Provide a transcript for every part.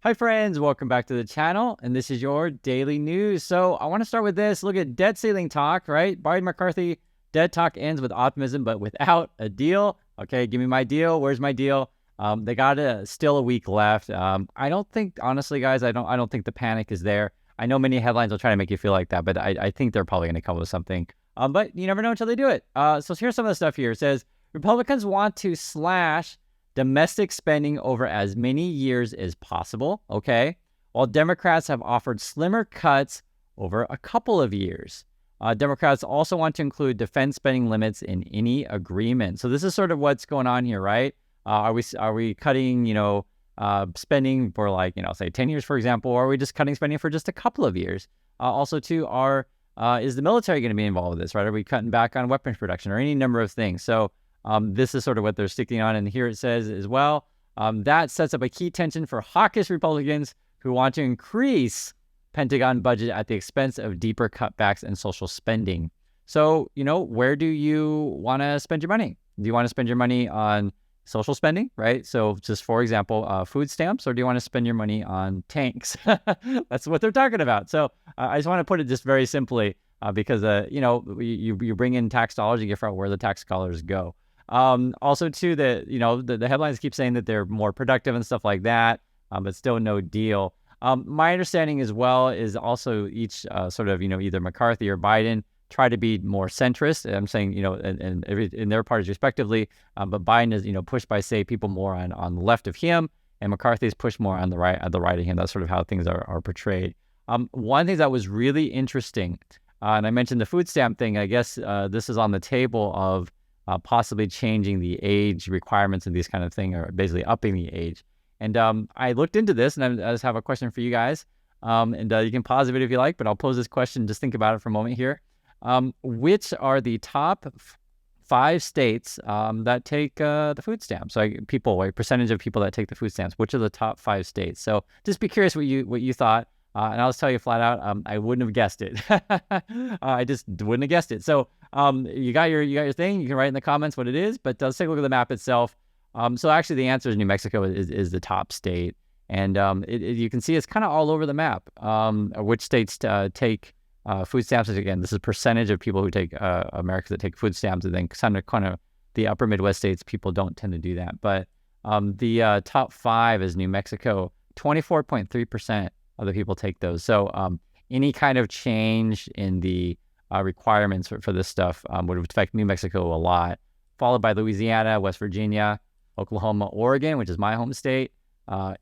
Hi friends, welcome back to the channel, and this is your daily news. So I want to start with this. Look at debt ceiling talk, right? Biden McCarthy, debt talk ends with optimism, but without a deal. Okay, give me my deal. Where's my deal? They got still a week left. I don't think, honestly, guys, I don't think the panic is there. I know many headlines will try to make you feel like that, but I think they're probably going to come with something. But you never know until they do it. So here's some of the stuff here. It says Republicans want to slash domestic spending over as many years as possible, okay? While Democrats have offered slimmer cuts over a couple of years. Democrats also want to include defense spending limits in any agreement. So this is sort of what's going on here, right? Are we cutting, spending for like, say 10 years, for example, or are we just cutting spending for just a couple of years? Also, too, is the military going to be involved with this, right? Are we cutting back on weapons production or any number of things? So this is sort of what they're sticking on. And here it says as well, that sets up a key tension for hawkish Republicans who want to increase Pentagon budget at the expense of deeper cutbacks in social spending. So, where do you want to spend your money? Do you want to spend your money on social spending, right? So just for example, food stamps, or do you want to spend your money on tanks? That's what they're talking about. So I just want to put it just very simply because, you bring in tax dollars, you figure out where the tax dollars go. Also, too, the headlines keep saying that they're more productive and stuff like that, but still no deal. My understanding as well is also each sort of, either McCarthy or Biden try to be more centrist. I'm saying, in their parties respectively, but Biden is, pushed by, say, people more on the left of him, and McCarthy is pushed more on the right of him. That's sort of how things are portrayed. One thing that was really interesting, and I mentioned the food stamp thing, I guess this is on the table of possibly changing the age requirements of these kind of thing, or basically upping the age. And I looked into this, and I just have a question for you guys. And you can pause the video if you like, but I'll pose this question. Just think about it for a moment here. Which are the top 5 states that take the food stamps? So percentage of people that take the food stamps. Which are the top 5 states? So just be curious what you thought. And I'll just tell you flat out, I wouldn't have guessed it. I just wouldn't have guessed it. So you got your thing. You can write in the comments what it is, but let's take a look at the map itself. So actually the answer is New Mexico is the top state. And you can see it's kind of all over the map, which states take food stamps. Again, this is percentage of people who take Americans that take food stamps, and then kind of the upper Midwest states, people don't tend to do that. But the top 5 is New Mexico. 24.3% of the people take those. So any kind of change in the requirements for this stuff would affect New Mexico a lot, followed by Louisiana, West Virginia, Oklahoma, Oregon, which is my home state,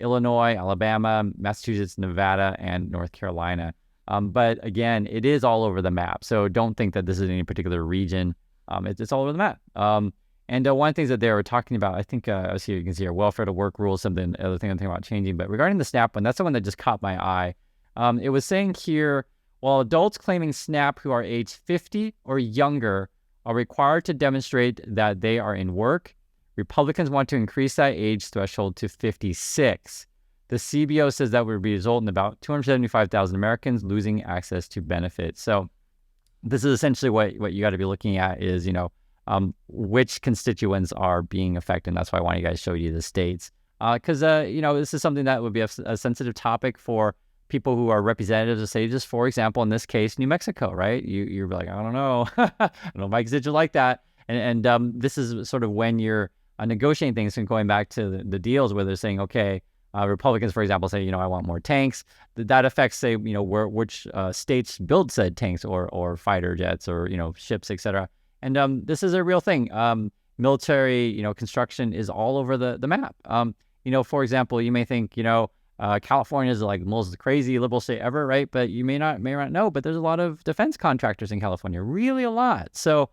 Illinois, Alabama, Massachusetts, Nevada, and North Carolina. But again, it is all over the map. So don't think that this is any particular region. It's all over the map. And one of the things that they were talking about, I think, you can see here, welfare to work rules, other thing I'm thinking about changing. But regarding the SNAP one, that's the one that just caught my eye. It was saying here, while adults claiming SNAP who are age 50 or younger are required to demonstrate that they are in work, Republicans want to increase that age threshold to 56. The CBO says that would result in about 275,000 Americans losing access to benefits. So this is essentially what you got to be looking at is, which constituents are being affected. And that's why I want you guys to show you the states. Because, this is something that would be a sensitive topic for people who are representatives of, say, just for example, in this case, New Mexico, right? You're like, I don't know. I don't know if my constituents like that. And this is sort of when you're negotiating things and going back to the deals where they're saying, okay, Republicans, for example, say, I want more tanks. That affects, say, which states build said tanks or fighter jets or, ships, etc. And this is a real thing. Military, construction is all over the map. For example, you may think, California is like the most crazy liberal state ever, right? But you may not know, but there's a lot of defense contractors in California, really a lot. So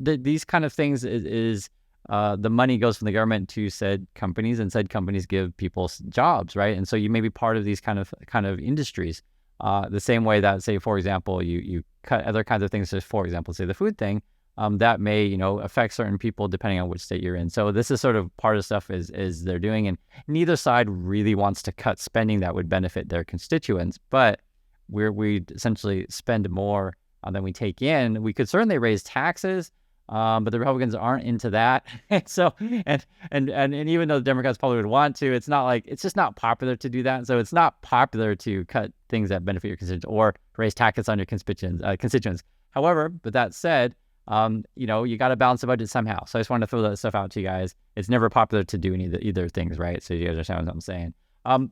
these kind of things is the money goes from the government to said companies, and said companies give people jobs, right? And so you may be part of these kind of industries. The same way that, say, for example, you cut other kinds of things, just for example, say the food thing, that may, affect certain people depending on which state you're in. So this is sort of part of stuff is they're doing, and neither side really wants to cut spending that would benefit their constituents, but we essentially spend more than we take in. We could certainly raise taxes, but the Republicans aren't into that. And even though the Democrats probably would want to, it's not like it's just not popular to do that. So it's not popular to cut things that benefit your constituents or raise taxes on your constituents. However, with that said, you got to balance the budget somehow. So I just wanted to throw that stuff out to you guys. It's never popular to do either things, right? So you guys understand what I'm saying.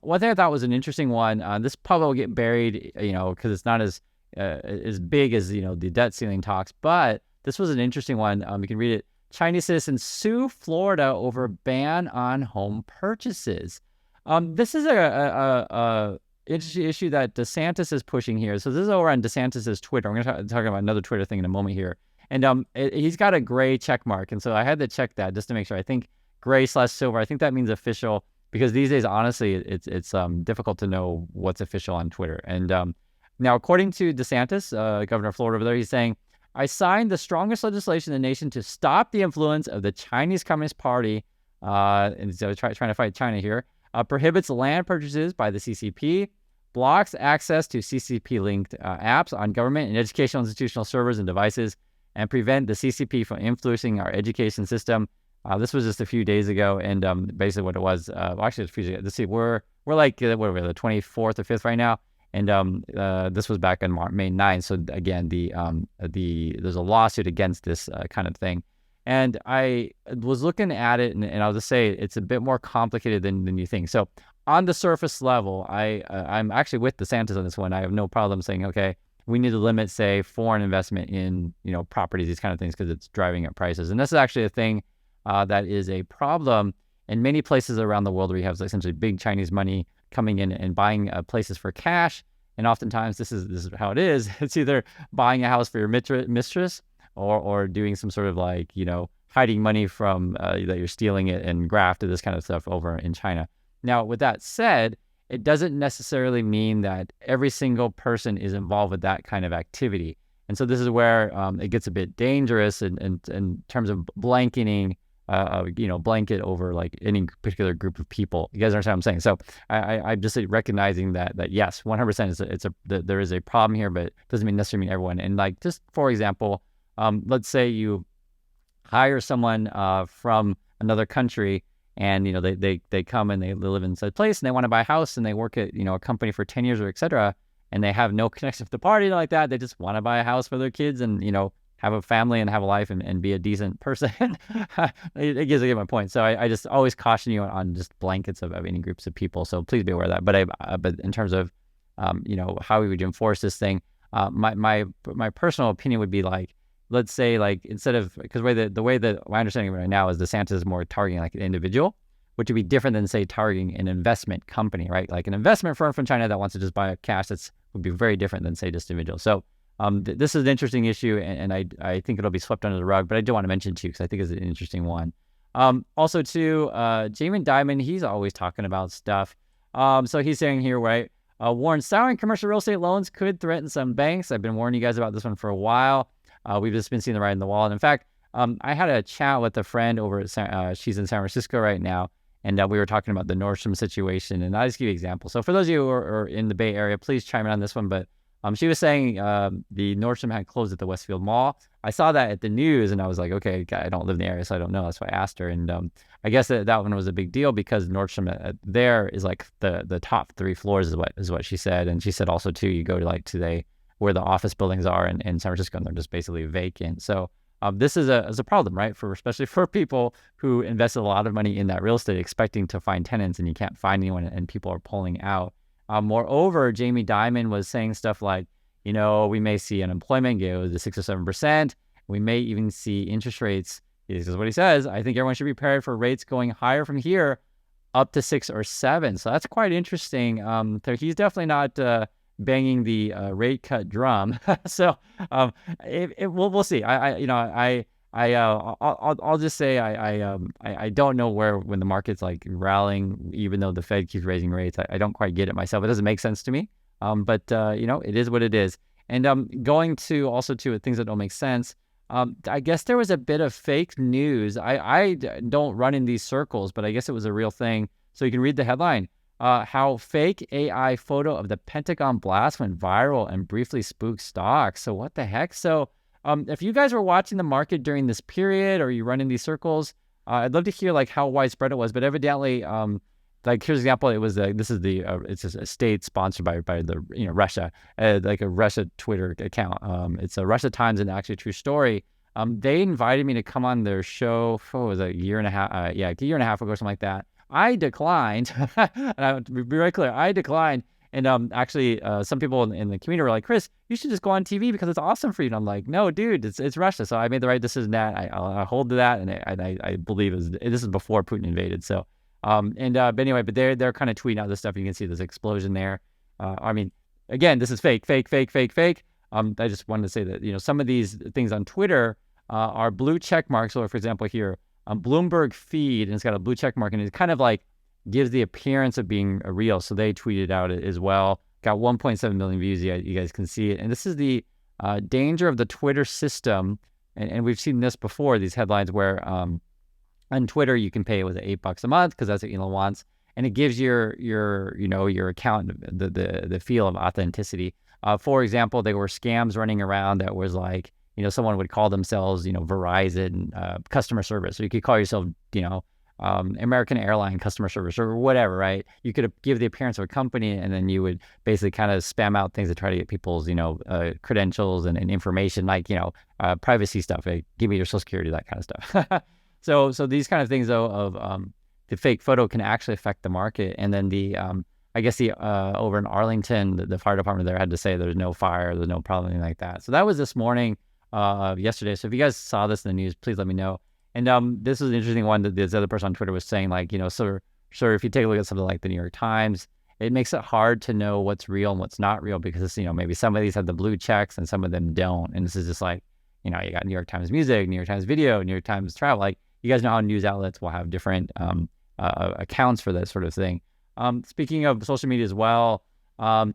One thing I thought was an interesting one. This probably will get buried, because it's not as big as the debt ceiling talks. But this was an interesting one. You can read it. Chinese citizens sue Florida over ban on home purchases. This is a issue that DeSantis is pushing here. So this is over on DeSantis's Twitter. I'm going to talk about another Twitter thing in a moment here. And he's got a gray check mark. And so I had to check that just to make sure. I think gray/silver, I think that means official, because these days, honestly, it's difficult to know what's official on Twitter. And now, according to DeSantis, governor of Florida over there, he's saying, I signed the strongest legislation in the nation to stop the influence of the Chinese Communist Party, and so trying to fight China here, prohibits land purchases by the CCP, blocks access to CCP-linked apps on government and educational institutional servers and devices, and prevent the CCP from influencing our education system. This was just a few days ago, and basically what it was, actually it's a few days ago. Let's see, we're like, what are we, the 24th or 5th right now? And this was back on May 9th. So again, there's a lawsuit against this kind of thing. And I was looking at it, and I'll just say it's a bit more complicated than you think. So on the surface level, I'm actually with DeSantis on this one. I have no problem saying, okay, we need to limit, say, foreign investment in properties, these kind of things, because it's driving up prices. And this is actually a thing that is a problem in many places around the world where you have essentially big Chinese money coming in and buying places for cash. And oftentimes this is how it is. It's either buying a house for your mistress or doing some sort of like, hiding money from that you're stealing it and graft or this kind of stuff over in China. Now, with that said, it doesn't necessarily mean that every single person is involved with that kind of activity. And so this is where it gets a bit dangerous in terms of blanketing blanket over like any particular group of people. You guys understand what I'm saying? So I'm just recognizing that yes, 100% there is a problem here, but it doesn't necessarily mean everyone. And like, just for example, let's say you hire someone from another country, and they come and they live in such place, and they want to buy a house, and they work at a company for 10 years or etc., and they have no connection with the party like that. They just want to buy a house for their kids and have a family and have a life and be a decent person. It gives my point. So I just always caution you on just blankets of any groups of people. So please be aware of that. But in terms of how we would enforce this thing, my personal opinion would be like, let's say like, instead of, because the way that my understanding right now is DeSantis is more targeting like an individual, which would be different than say targeting an investment company, right? Like an investment firm from China that wants to just buy a cash, would be very different than say just individual. So this is an interesting issue, and I think it'll be swept under the rug, but I do want to mention it too, because I think it's an interesting one. Also too, Jamie Dimon, he's always talking about stuff. So he's saying here, right, warns souring commercial real estate loans could threaten some banks. I've been warning you guys about this one for a while. We've just been seeing the writing on the wall. And in fact, I had a chat with a friend over at she's in San Francisco right now, and we were talking about the Nordstrom situation. And I'll just give you an example. So for those of you who are in the Bay Area, please chime in on this one. But she was saying the Nordstrom had closed at the Westfield Mall. I saw that at the news, and I was like, okay, I don't live in the area, so I don't know. That's why I asked her. And I guess that one was a big deal because Nordstrom there is like the top 3 floors is what she said. And she said also too, you go to where the office buildings are in San Francisco, and they're just basically vacant. So this is a problem, right? Especially for people who invested a lot of money in that real estate, expecting to find tenants, and you can't find anyone, and people are pulling out. Moreover, Jamie Dimon was saying stuff like, we may see unemployment go to 6 or 7%. We may even see interest rates. This is what he says. I think everyone should be prepared for rates going higher from here, up to 6 or 7. So that's quite interesting. He's definitely not banging the rate cut drum. So we'll see. I'll just say I don't know when the market's like rallying, even though the Fed keeps raising rates. I don't quite get it myself. It doesn't make sense to me. But it is what it is. And going to also to things that don't make sense. I guess there was a bit of fake news. I don't run in these circles, but I guess it was a real thing. So you can read the headline. How fake AI photo of the Pentagon blast went viral and briefly spooked stocks. So what the heck? So If you guys were watching the market during this period, or you run in these circles, I'd love to hear like how widespread it was. But evidently, like here's an example. It was this is the it's a state sponsored by the Russia, like a Russia Twitter account. It's a Russia Times, and actually a true story. They invited me to come on their show. It was a year and a half, a year and a half ago, something like that. I declined, and I want to be very clear. I declined, and actually, some people in the community were like, "Chris, you should just go on TV because it's awesome for you." And I'm like, "No, dude, it's Russia." So I made the right decision. That I hold to that, and I believe this is before Putin invaded. So, but anyway, but they're kind of tweeting out this stuff. You can see this explosion there. I mean, again, this is fake. I just wanted to say that some of these things on Twitter are blue check marks. So, for example, here Bloomberg feed, and it's got a blue check mark, and it kind of like gives the appearance of being real. So they tweeted out it as well. Got 1.7 million views. You guys can see it. And this is the danger of the Twitter system. And we've seen this before, these headlines where on Twitter you can pay with $8 a month because that's what Elon wants, and it gives your account the feel of authenticity. For example, there were scams running around that was like, someone would call themselves, Verizon customer service. So you could call yourself, American Airline customer service or whatever, right? You could give the appearance of a company, and then you would basically kind of spam out things to try to get people's, credentials and information, like, privacy stuff. Like, give me your social security, that kind of stuff. So these kind of things, though, of the fake photo can actually affect the market. And then I guess over in Arlington, the fire department there had to say there's no fire, there's no problem, anything like that. So that was this morning, yesterday. So if you guys saw this in the news, please let me know. And this is an interesting one that this other person on Twitter was saying, like, sir, if you take a look at something like the New York Times, it makes it hard to know what's real and what's not real because, maybe some of these have the blue checks and some of them don't. And this is just like, you got New York Times Music, New York Times Video, New York Times Travel. Like, you guys know how news outlets will have different accounts for that sort of thing. Speaking of social media as well,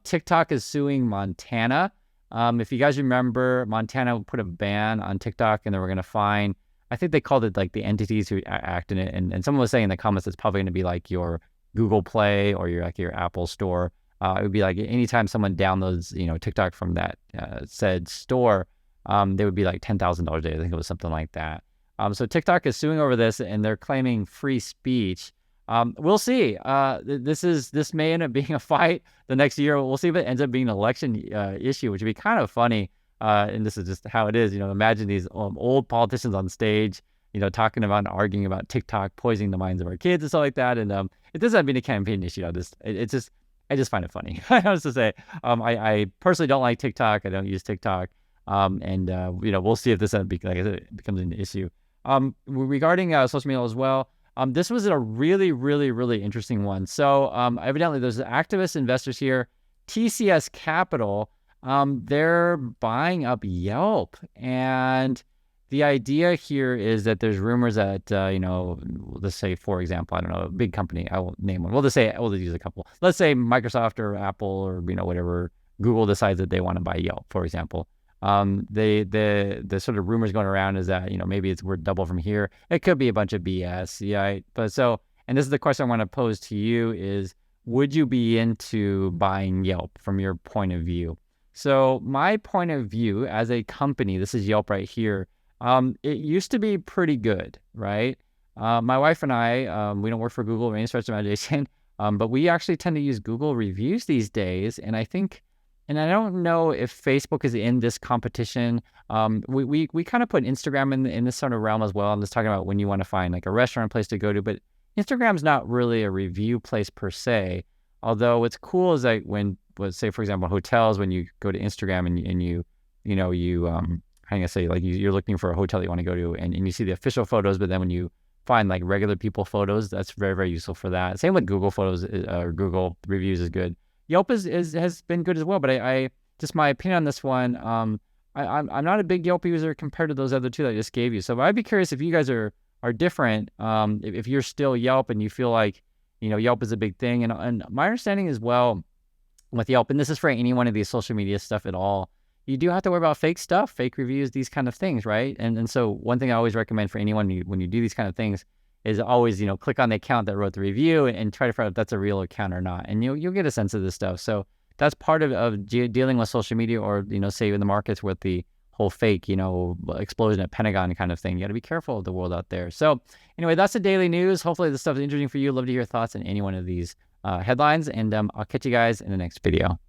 TikTok is suing Montana. If you guys remember, Montana put a ban on TikTok, and they were going to fine, I think they called it like the entities who act in it. And someone was saying in the comments it's probably going to be like your Google Play or your Apple Store. It would be like anytime someone downloads, TikTok from that said store, they would be like $10,000 a day. I think it was something like that. So TikTok is suing over this, and they're claiming free speech. We'll see. This may end up being a fight the next year. We'll see if it ends up being an election issue, which would be kind of funny. And this is just how it is. Imagine these old politicians on stage, talking about and arguing about TikTok poisoning the minds of our kids and stuff like that. And it doesn't have to be a campaign issue. I just find it funny. I have to say, I personally don't like TikTok. I don't use TikTok. We'll see if this becomes an issue. Regarding social media as well, this was a really, really, really interesting one. So evidently there's activist investors here, TCS Capital. They're buying up Yelp. And the idea here is that there's rumors that, let's say, for example, I don't know, a big company, I won't name one. We'll just use a couple. Let's say Microsoft or Apple or, whatever, Google decides that they want to buy Yelp, for example. The sort of rumors going around is that, maybe we're double from here. It could be a bunch of BS. Yeah. And this is the question I want to pose to you is, would you be into buying Yelp from your point of view? So my point of view as a company, this is Yelp right here. It used to be pretty good, right? My wife and I, we don't work for Google or any stretch of imagination, but we actually tend to use Google reviews these days. And I don't know if Facebook is in this competition. We kind of put Instagram in this sort of realm as well. I'm just talking about when you want to find like a restaurant place to go to, but Instagram's not really a review place per se. Although what's cool is that let's say, for example, hotels, when you go to Instagram and you're looking for a hotel that you want to go to and you see the official photos, but then when you find like regular people photos, that's very, very useful for that. Same with Google photos or Google reviews is good. Yelp has been good as well, but I just my opinion on this one, I'm not a big Yelp user compared to those other two that I just gave you. So I'd be curious if you guys are different, if you're still Yelp and you feel like, Yelp is a big thing. And my understanding as well with Yelp, and this is for any one of these social media stuff at all, you do have to worry about fake stuff, fake reviews, these kind of things, right? And so one thing I always recommend for anyone when you do these kind of things is always, click on the account that wrote the review and try to figure out if that's a real account or not. And you'll get a sense of this stuff. So that's part of dealing with social media or, say in the markets with the whole fake, explosion at Pentagon kind of thing. You got to be careful of the world out there. So anyway, that's the daily news. Hopefully this stuff is interesting for you. Love to hear your thoughts on any one of these headlines, and I'll catch you guys in the next video.